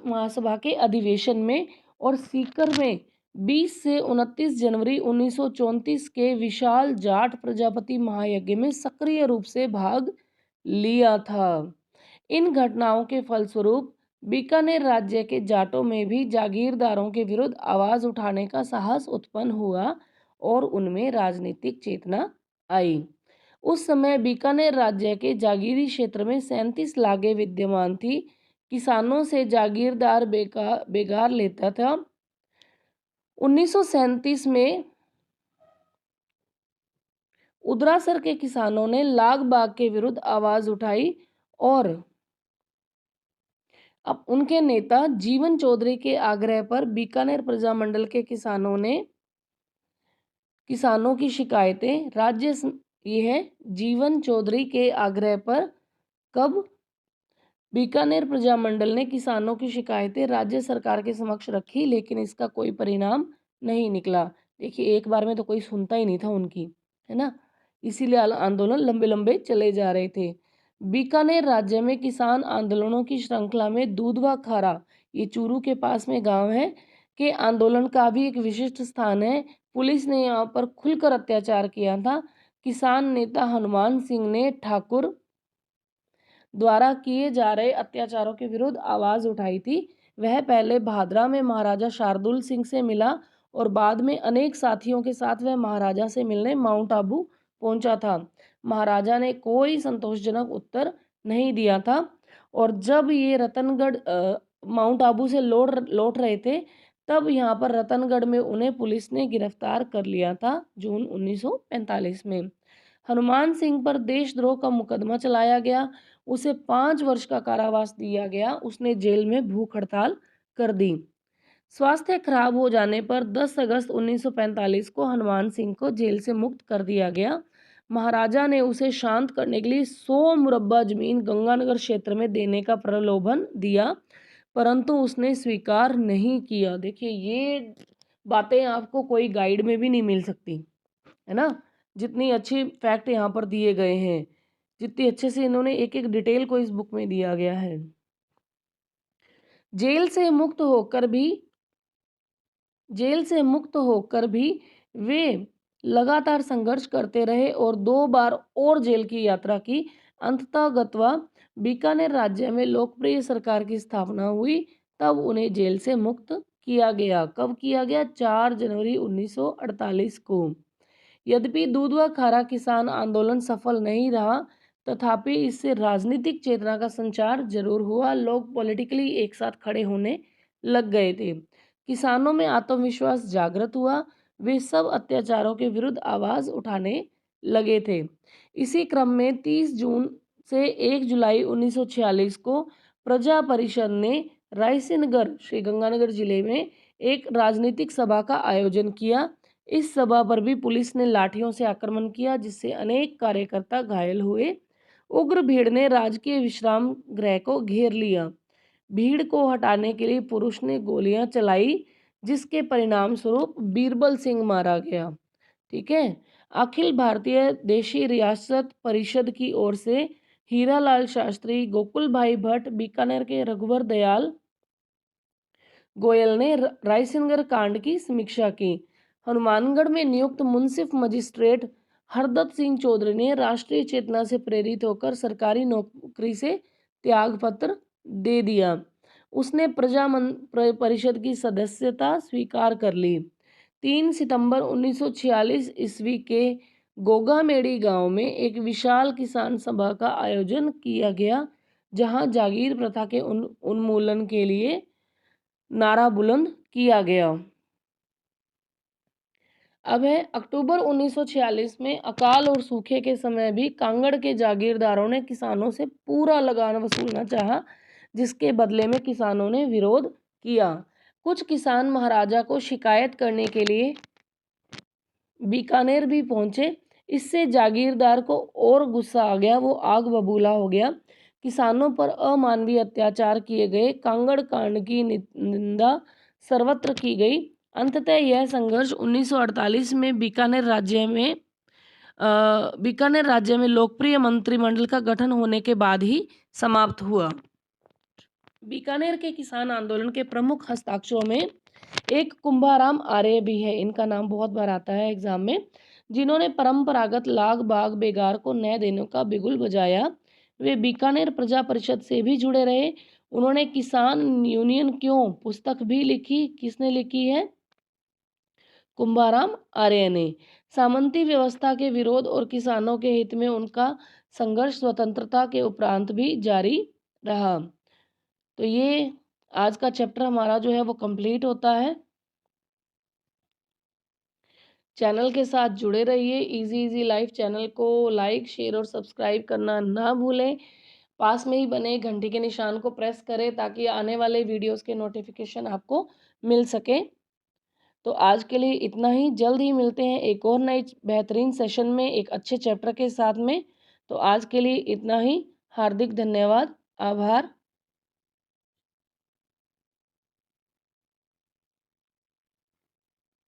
महासभा के अधिवेशन में और सीकर में 20 से 29 जनवरी 1934 के विशाल जाट प्रजापति महायज्ञ में सक्रिय रूप से भाग लिया था। इन घटनाओं के फलस्वरूप बीकानेर राज्य के जाटों में भी जागीरदारों के विरुद्ध आवाज उठाने का साहस उत्पन्न हुआ और उनमें राजनीतिक चेतना आई। उस समय बीकानेर राज्य के जागीरी क्षेत्र में 37 लागें विद्यमान थी। किसानों से जागीरदार बेगार लेता था। 1937 में उदरासर के किसानों ने लाग बाग के विरुद्ध आवाज उठाई और अब उनके नेता जीवन चौधरी के आग्रह पर बीकानेर प्रजामंडल के किसानों ने किसानों की शिकायतें ये है जीवन चौधरी के आग्रह पर कब बीकानेर प्रजामंडल ने किसानों की शिकायतें राज्य सरकार के समक्ष रखी, लेकिन इसका कोई परिणाम नहीं निकला। देखिए एक बार में तो कोई सुनता ही नहीं था उनकी, है ना, इसीलिए आंदोलन लंबे लंबे चले जा रहे थे। बीकानेर राज्य में किसान आंदोलनों की श्रृंखला में दूधवा खारा, ये चूरू के पास में गांव है, के आंदोलन का भी एक विशिष्ट स्थान है। पुलिस ने यहाँ पर खुलकर अत्याचार किया था। किसान नेता हनुमान सिंह ने ठाकुर द्वारा किए जा रहे अत्याचारों के विरुद्ध आवाज उठाई थी। वह पहले भादरा में महाराजा शार्दुल सिंह से मिला और बाद में अनेक साथियों के साथ वह महाराजा से मिलने माउंट आबू पहुंचा था। महाराजा ने कोई संतोषजनक उत्तर नहीं दिया था और जब ये रतनगढ़ माउंट आबू से लौट रहे थे, तब यहाँ पर रतनगढ़ में उन्हें पुलिस ने गिरफ्तार कर लिया था जून 1945 में। हनुमान सिंह पर देशद्रोह का मुकदमा चलाया गया, उसे 5 वर्ष का कारावास दिया गया। उसने जेल में भूख हड़ताल कर दी। स्वास्थ्य खराब हो जाने पर 10 अगस्त 1945 को हनुमान सिंह को जेल से मुक्त कर दिया गया। महाराजा ने उसे शांत करने के लिए 100 मुरब्बा जमीन गंगानगर क्षेत्र में देने का प्रलोभन दिया, परंतु उसने स्वीकार नहीं किया। देखिए, ये बातें आपको कोई गाइड में भी नहीं मिल सकती, है ना। जितनी अच्छी फैक्ट यहाँ पर दिए गए हैं, जितनी अच्छे से इन्होंने एक एक डिटेल को इस बुक में दिया गया है। जेल से मुक्त होकर भी वे लगातार संघर्ष करते रहे और 2 बार और जेल की यात्रा की। अंततः गतवा बीकानेर राज्य में लोकप्रिय सरकार की स्थापना हुई, तब उन्हें जेल से मुक्त किया गया। कब किया गया? 4 जनवरी 1948 को। यद्यपि दूधवा खारा किसान आंदोलन सफल नहीं रहा, तथापि इससे राजनीतिक चेतना का संचार जरूर हुआ। लोग पॉलिटिकली एक साथ खड़े होने लग गए थे। किसानों में आत्मविश्वास जागृत हुआ, वे सब अत्याचारों के विरुद्ध आवाज उठाने लगे थे। इसी क्रम में 30 जून से 1 जुलाई 1946 को प्रजा परिषद ने रायसिनगर श्रीगंगानगर जिले में एक राजनीतिक सभा का आयोजन किया। इस सभा पर भी पुलिस ने लाठियों से आक्रमण किया, जिससे अनेक कार्यकर्ता घायल हुए। उग्र भीड़ ने राजकीय विश्राम गृह को घेर लिया। भीड़ को हटाने के लिए पुलिस ने गोलियां चलाई, जिसके परिणाम स्वरूप बीरबल सिंह मारा गया। ठीक है। अखिल भारतीय देशी रियासत परिषद की ओर से हीरालाल शास्त्री, गोकुल भाई भट्ट, बीकानेर के रघुवर दयाल गोयल ने रायसिंगर कांड की समीक्षा की। हनुमानगढ़ में नियुक्त मुंसिफ मजिस्ट्रेट हरदत्त सिंह चौधरी ने राष्ट्रीय चेतना से प्रेरित होकर सरकारी नौकरी से त्यागपत्र दे दिया। उसने प्रजा परिषद की सदस्यता स्वीकार कर ली। 3 सितंबर 1946 ईस्वी के गोगामेड़ी गांव में एक विशाल किसान सभा का आयोजन किया गया, जहां जागीर प्रथा के उन्मूलन के लिए नारा बुलंद किया गया। अब है अक्टूबर 1946 में अकाल और सूखे के समय भी कांगड़ के जागीरदारों ने किसानों से पूरा लगान वसूलना चाहा, जिसके बदले में किसानों ने विरोध किया। कुछ किसान महाराजा को शिकायत करने के लिए बीकानेर भी पहुंचे। इससे जागीरदार को और गुस्सा आ गया, वो आग बबूला हो गया। किसानों पर अमानवीय अत्याचार किए गए। कांगड़ कांड की निंदा सर्वत्र की गई। अंततः यह संघर्ष 1948 में बीकानेर राज्य में लोकप्रिय मंत्रिमंडल का गठन होने के बाद ही समाप्त हुआ। बीकानेर के किसान आंदोलन के प्रमुख हस्ताक्षरों में एक कुंभाराम आर्य भी है। इनका नाम बहुत बार आता है एग्जाम में, जिन्होंने परंपरागत लाग बाग बेगार को न्याय देने का बिगुल बजाया। वे बीकानेर प्रजा परिषद से भी जुड़े रहे। उन्होंने किसान यूनियन क्यों पुस्तक भी लिखी। किसने लिखी है? कुंभाराम आर्य ने। सामंती व्यवस्था के विरोध और किसानों के हित में उनका संघर्ष स्वतंत्रता के उपरांत भी जारी रहा। तो ये आज का चैप्टर हमारा जो है वो कंप्लीट होता है। चैनल के साथ जुड़े रहिए। इजी इजी लाइफ चैनल को लाइक, शेयर और सब्सक्राइब करना ना भूलें। पास में ही बने घंटी के निशान को प्रेस करें ताकि आने वाले वीडियोस के नोटिफिकेशन आपको मिल सके। तो आज के लिए इतना ही। जल्द ही मिलते हैं एक और नए बेहतरीन सेशन में एक अच्छे चैप्टर के साथ में। तो आज के लिए इतना ही। हार्दिक धन्यवाद, आभार।